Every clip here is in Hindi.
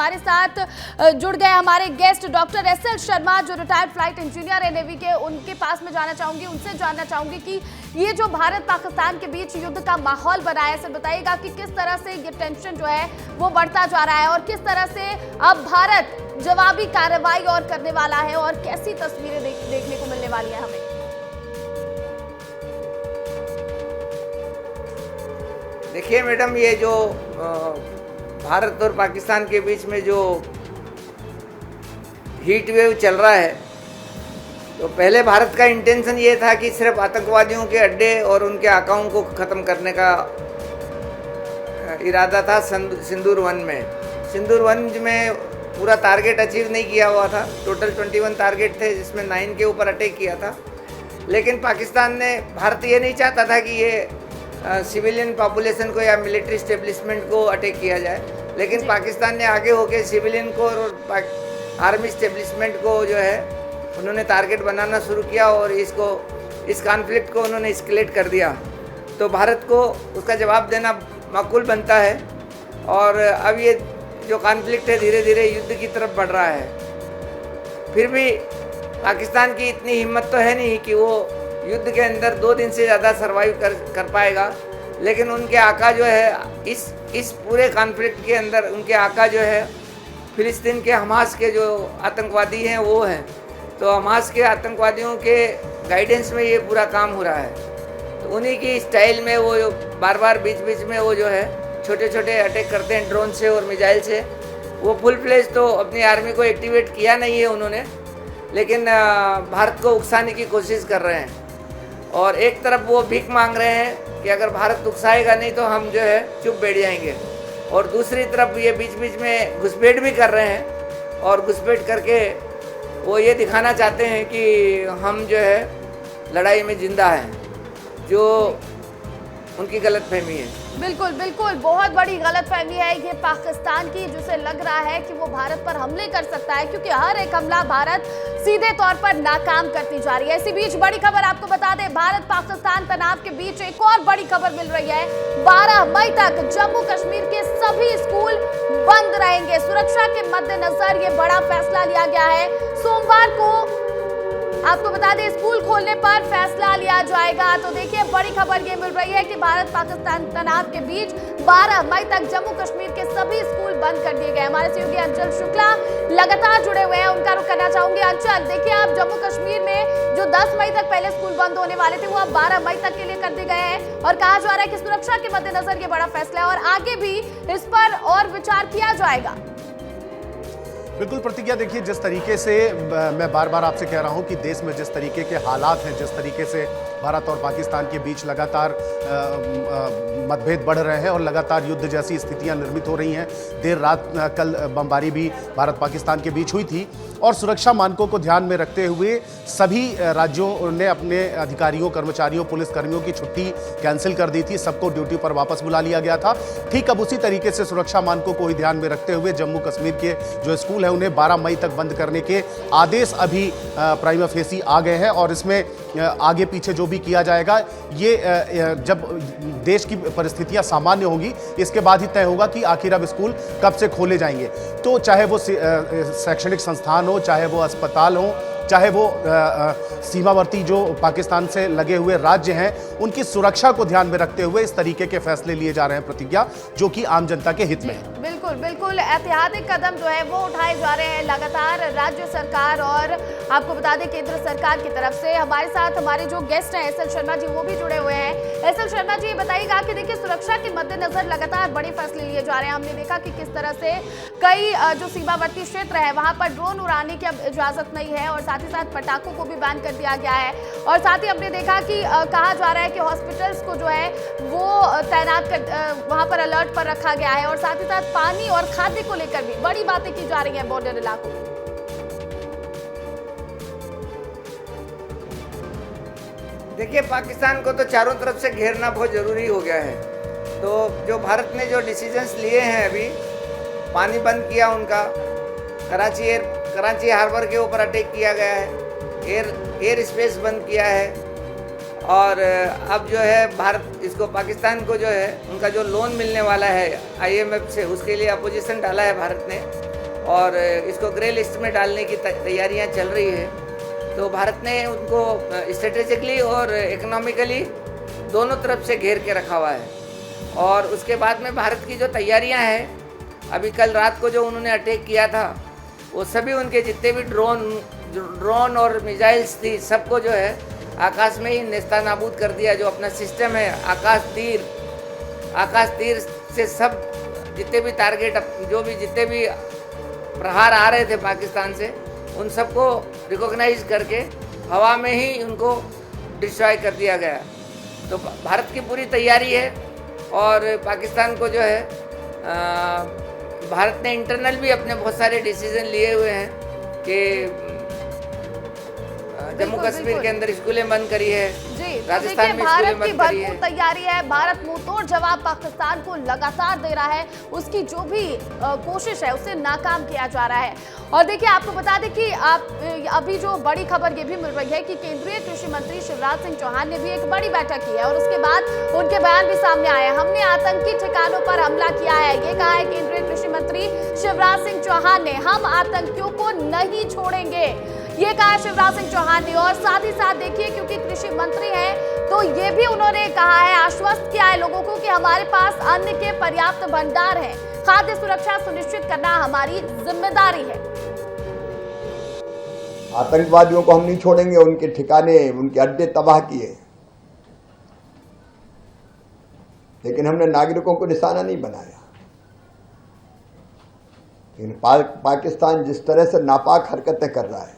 हमारे साथ जुड़ गए हमारे गेस्ट डॉक्टर एसएल शर्मा, जो रिटायर्ड फ्लाइट इंजीनियर है नेवी के। उनके पास में जाना चाहूंगी, उनसे जानना चाहूंगी कि ये जो भारत पाकिस्तान के बीच युद्ध का माहौल बना है, सर बताइएगा कि किस तरह से ये टेंशन जो है वो बढ़ता जा रहा है और किस तरह से अब भारत जवाबी कार्रवाई और करने वाला है और कैसी तस्वीरें देखने को मिलने वाली है हमें। देखिए मैडम, ये जो भारत और पाकिस्तान के बीच में जो हीट वेव चल रहा है, तो पहले भारत का इंटेंशन ये था कि सिर्फ आतंकवादियों के अड्डे और उनके आकाओं को ख़त्म करने का इरादा था। सिंदूर वन में पूरा टारगेट अचीव नहीं किया हुआ था। टोटल 21 टारगेट थे, जिसमें 9 के ऊपर अटैक किया था। लेकिन पाकिस्तान ने, भारत ये नहीं चाहता था कि ये सिविलियन पॉपुलेशन को या मिलिट्री स्टेब्लिशमेंट को अटैक किया जाए, लेकिन पाकिस्तान ने आगे होकर सिविलियन को और आर्मी स्टेब्लिशमेंट को जो है उन्होंने टारगेट बनाना शुरू किया और इस कॉन्फ्लिक्ट को उन्होंने एस्केलेट कर दिया। तो भारत को उसका जवाब देना माकूल बनता है और अब ये जो कॉन्फ्लिक्ट है धीरे धीरे युद्ध की तरफ बढ़ रहा है। फिर भी पाकिस्तान की इतनी हिम्मत तो है नहीं कि वो युद्ध के अंदर 2 दिन से ज़्यादा सर्वाइव कर पाएगा। लेकिन उनके आका जो है इस पूरे कॉन्फ्लिक्ट के अंदर उनके आका जो है फिलिस्तीन के हमास के जो आतंकवादी हैं वो हैं। तो हमास के आतंकवादियों के गाइडेंस में ये पूरा काम हो रहा है। तो उन्हीं की स्टाइल में वो बार बार बीच में वो जो है छोटे छोटे अटैक करते हैं ड्रोन से और मिसाइल से। वो फुल फ्लेज तो अपनी आर्मी को एक्टिवेट किया नहीं है उन्होंने, लेकिन भारत को उकसाने की कोशिश कर रहे हैं। और एक तरफ वो भीख मांग रहे हैं कि अगर भारत उकसाएगा नहीं तो हम जो है चुप बैठ जाएंगे, और दूसरी तरफ ये बीच में घुसपैठ भी कर रहे हैं। और घुसपैठ करके वो ये दिखाना चाहते हैं कि हम जो है लड़ाई में जिंदा हैं, जो उनकी गलतफहमी है। बिल्कुल बिल्कुल, बहुत बड़ी गलतफहमी है ये पाकिस्तान की, जिसे लग रहा है कि वो भारत पर हमले कर सकता है, क्योंकि हर एक हमला भारत सीधे तौर पर नाकाम करती जा रही है। इसी बीच बड़ी खबर आपको बता दें, भारत पाकिस्तान तनाव के बीच एक और बड़ी खबर मिल रही है। 12 मई तक जम्मू कश्मीर के सभी स्कूल बंद रहेंगे। सुरक्षा के मद्देनजर ये बड़ा फैसला लिया गया है। सोमवार को आपको बता दें स्कूल खोलने पर फैसला लिया जाएगा। तो देखिए, बड़ी खबर ये मिल रही है कि भारत पाकिस्तान तनाव के बीच 12 मई तक जम्मू कश्मीर के सभी स्कूल बंद कर दिए गए। हमारे सहयोगी अंचल शुक्ला लगातार जुड़े हुए हैं, उनका रुख करना चाहूंगी। अंचल, देखिए आप जम्मू कश्मीर में जो 10 मई तक पहले स्कूल बंद होने वाले थे, वो अब 12 मई तक के लिए कर दिए गए हैं और कहा जा रहा है कि सुरक्षा के मद्देनजर ये बड़ा फैसला है और आगे भी इस पर और विचार किया जाएगा। बिल्कुल प्रतिज्ञा, देखिए जिस तरीके से मैं बार बार आपसे कह रहा हूं कि देश में जिस तरीके के हालात हैं, जिस तरीके से भारत और पाकिस्तान के बीच लगातार मतभेद बढ़ रहे हैं और लगातार युद्ध जैसी स्थितियां निर्मित हो रही हैं। देर रात कल बमबारी भी भारत पाकिस्तान के बीच हुई थी और सुरक्षा मानकों को ध्यान में रखते हुए सभी राज्यों ने अपने अधिकारियों, कर्मचारियों, पुलिसकर्मियों की छुट्टी कैंसिल कर दी थी। सबको ड्यूटी पर वापस बुला लिया गया था। ठीक अब उसी तरीके से सुरक्षा मानकों को ही ध्यान में रखते हुए जम्मू कश्मीर के जो स्कूल हैं उन्हें 12 मई तक बंद करने के आदेश अभी प्राइमा फेसी आ गए हैं और इसमें आगे पीछे जो भी किया जाएगा, ये जब देश की परिस्थितियां सामान्य होंगी इसके बाद ही तय होगा कि आखिर अब स्कूल कब से खोले जाएंगे। तो चाहे वो शैक्षणिक संस्थान हो, चाहे वो अस्पताल हो, चाहे वो सीमावर्ती जो पाकिस्तान से लगे हुए राज्य हैं, उनकी सुरक्षा को ध्यान में रखते हुए इस तरीके के फैसले लिए जा रहे हैं प्रतिज्ञा, जो कि आम जनता के हित में है। बिल्कुल बिल्कुल, ऐतिहासिक कदम जो है वो उठाए जा रहे हैं लगातार राज्य सरकार और आपको बता दें केंद्र सरकार की तरफ से। हमारे साथ हमारे जो गेस्ट हैं एसएल शर्मा जी, वो भी जुड़े हुए हैं। एसएल शर्मा जी, बताइएगा कि देखिए सुरक्षा के मद्देनजर लगातार बड़े फैसले लिए जा रहे हैं। हमने देखा कि किस तरह से कई जो सीमावर्ती क्षेत्र है वहां पर ड्रोन उड़ाने की अब इजाजत नहीं है और साथ ही साथ पटाखों को भी बैन कर दिया गया है। और साथ ही हमने देखा कि कहा जा रहा है कि हॉस्पिटल्स को जो है वो तैनात कर वहां पर अलर्ट पर रखा गया है और साथ ही साथ पानी और खाद्य को लेकर भी बड़ी बातें की जा रही हैं बॉर्डर इलाकों में। देखिए, पाकिस्तान को तो चारों तरफ से घेरना बहुत ज़रूरी हो गया है। तो जो भारत ने जो डिसीजंस लिए हैं, अभी पानी बंद किया उनका, कराची हार्बर के ऊपर अटैक किया गया है, एयर स्पेस बंद किया है और अब जो है भारत इसको पाकिस्तान को जो है उनका जो लोन मिलने वाला है IMF से, उसके लिए अपोजिशन डाला है भारत ने और इसको ग्रे लिस्ट में डालने की तैयारियां चल रही है। तो भारत ने उनको स्ट्रेटेजिकली और इकोनॉमिकली दोनों तरफ से घेर के रखा हुआ है। और उसके बाद में भारत की जो तैयारियां हैं, अभी कल रात को जो उन्होंने अटैक किया था, वो सभी उनके जितने भी ड्रोन और मिसाइल्स थी, सबको जो है आकाश में ही नेस्तानाबूद कर दिया। जो अपना सिस्टम है आकाश तीर से सब जितने भी टारगेट, जो भी जितने भी प्रहार आ रहे थे पाकिस्तान से, उन सबको रिकॉग्नाइज करके हवा में ही उनको डिस्ट्रॉय कर दिया गया। तो भारत की पूरी तैयारी है और पाकिस्तान को जो है भारत ने इंटरनल भी अपने बहुत सारे डिसीजन लिए हुए हैं कि जम्मू कश्मीर के अंदर स्कूलें बंद करी है, राजस्थान में स्कूलें बंद करी है। भरपूर तैयारी है, भारत मुंहतोड़ जवाब पाकिस्तान को लगातार दे रहा है, उसकी जो भी कोशिश है उसे नाकाम किया जा रहा है। और देखिए, आपको बता दें कि अभी जो बड़ी खबर ये भी मिल रही है कि केंद्रीय कृषि मंत्री शिवराज सिंह चौहान ने भी एक बड़ी बैठक की है और उसके बाद उनके बयान भी सामने आए हैं। हमने आतंकी ठिकानों पर हमला किया है, ये कहा है केंद्रीय कृषि मंत्री शिवराज सिंह चौहान ने। हम आतंकियों को नहीं छोड़ेंगे, ये कहा शिवराज सिंह चौहान ने। और साथ ही साथ देखिए, क्योंकि कृषि मंत्री हैं तो ये भी उन्होंने कहा है, आश्वस्त किया है लोगों को कि हमारे पास अन्न के पर्याप्त भंडार हैं, खाद्य सुरक्षा सुनिश्चित करना हमारी जिम्मेदारी है। आतंकवादियों को हम नहीं छोड़ेंगे, उनके ठिकाने, उनके अड्डे तबाह किए, लेकिन हमने नागरिकों को निशाना नहीं बनाया। लेकिन पाकिस्तान जिस तरह से नापाक हरकतें कर रहा है,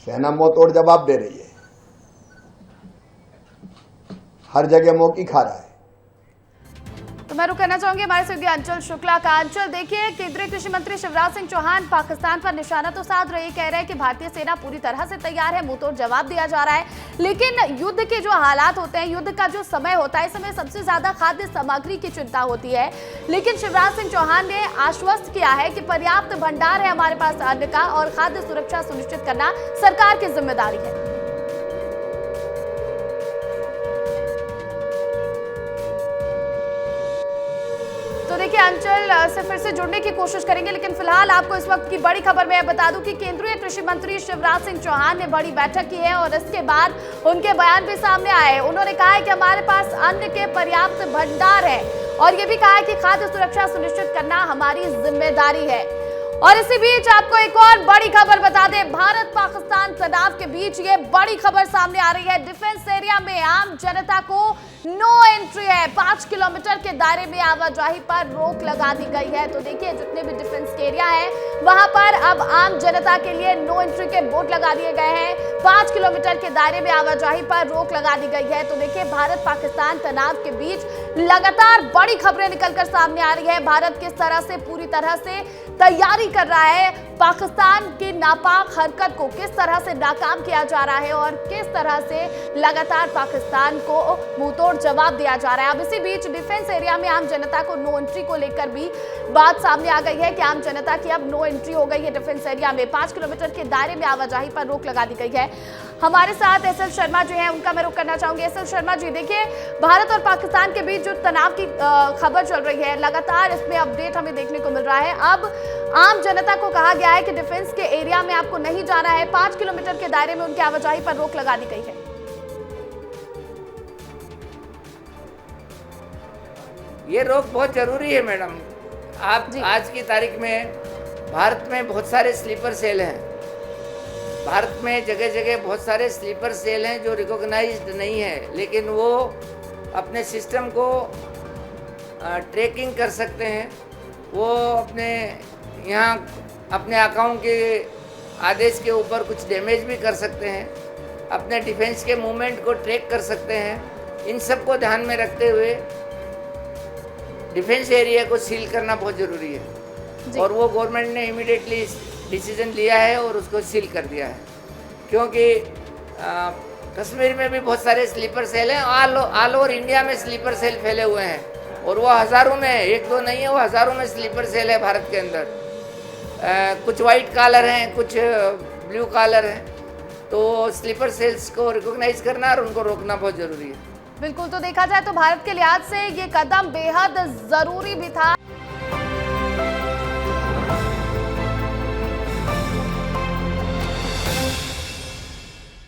सेना मुंहतोड़ जवाब दे रही है, हर जगह मौकी खा रहा है। तो मैं रुक करना चाहूंगी हमारे सहयोगी अंचल शुक्ला का। अंचल, देखिए, केंद्रीय कृषि मंत्री शिवराज सिंह चौहान पाकिस्तान पर निशाना तो साध रहे, कह रहे हैं कि भारतीय सेना पूरी तरह से तैयार है, मुंहतोड़ जवाब दिया जा रहा है। लेकिन युद्ध के जो हालात होते हैं, युद्ध का जो समय होता है, इस समय सबसे ज्यादा खाद्य सामग्री की चिंता होती है। लेकिन शिवराज सिंह चौहान ने आश्वस्त किया है कि पर्याप्त भंडार है हमारे पास अन्न का और खाद्य सुरक्षा सुनिश्चित करना सरकार की जिम्मेदारी है। तो देखिए, अंचल से फिर से जुड़ने की कोशिश करेंगे, लेकिन फिलहाल आपको इस वक्त की बड़ी खबर में बता दूं कि केंद्रीय कृषि मंत्री शिवराज सिंह चौहान ने बड़ी बैठक की है और इसके बाद उनके बयान भी सामने आए। उन्होंने कहा है कि हमारे पास अन्न के पर्याप्त भंडार है और ये भी कहा है कि खाद्य सुरक्षा सुनिश्चित करना हमारी जिम्मेदारी है। और इसी बीच आपको एक और बड़ी खबर बता दें, भारत पाकिस्तान तनाव के बीच ये बड़ी खबर सामने आ रही है। डिफेंस एरिया में आम जनता को नो एंट्री है, 5 किलोमीटर के दायरे में आवाजाही पर रोक लगा दी गई है। तो देखिए, जितने भी डिफेंस के एरिया है वहां पर अब आम जनता के लिए नो एंट्री के बोर्ड लगा दिए गए हैं, 5 किलोमीटर के दायरे में आवाजाही पर रोक लगा दी गई है। तो देखिए, भारत पाकिस्तान तनाव के बीच लगातार बड़ी खबरें निकलकर सामने आ रही है। भारत किस तरह से पूरी तरह से तैयारी कर रहा है, पाकिस्तान की नापाक हरकत को किस तरह से नाकाम किया जा रहा है और किस तरह से लगातार पाकिस्तान को मुंहतोड़ जवाब दिया जा रहा है। अब इसी बीच डिफेंस एरिया में आम जनता को नो एंट्री को लेकर भी बात सामने आ गई है कि आम जनता की अब नो एंट्री हो गई है। डिफेंस एरिया में 5 किलोमीटर के दायरे में आवाजाही पर रोक लगा दी गई है। हमारे साथ एसएल शर्मा जो है, उनका मैं रुख करना चाहूंगी। एसएल शर्मा जी, देखिए, भारत और पाकिस्तान के बीच जो तनाव की खबर चल रही है, लगातार इसमें अपडेट हमें देखने को मिल रहा है। अब आम जनता को कहा गया है कि डिफेंस के एरिया में आपको नहीं जाना है, 5 किलोमीटर के दायरे में उनकी आवाजाही पर रोक लगा दी गई है। ये रोक बहुत जरूरी है मैडम। आप आज की तारीख में भारत में बहुत सारे स्लीपर सेल हैं, भारत में जगह जगह बहुत सारे स्लीपर सेल हैं जो रिकॉग्नाइज्ड नहीं है, लेकिन वो अपने सिस्टम को ट्रैकिंग कर सकते हैं। वो अपने यहाँ अपने अकाउंट के आदेश के ऊपर कुछ डैमेज भी कर सकते हैं, अपने डिफेंस के मूवमेंट को ट्रैक कर सकते हैं। इन सब को ध्यान में रखते हुए डिफेंस एरिया को सील करना बहुत ज़रूरी है और वो गवर्नमेंट ने इमीडिएटली डिसीजन लिया है और उसको सील कर दिया है, क्योंकि कश्मीर में भी बहुत सारे स्लीपर सेल हैं, ऑल ओवर इंडिया में स्लीपर सेल फैले हुए हैं और वो हज़ारों में, एक दो नहीं है, वो हज़ारों में स्लीपर सेल है भारत के अंदर। कुछ वाइट कॉलर हैं, कुछ ब्लू कॉलर हैं। तो स्लीपर सेल्स को रिकॉग्नाइज करना और उनको रोकना बहुत ज़रूरी है। बिल्कुल, तो देखा जाए तो भारत के लिहाज से ये कदम बेहद जरूरी भी था।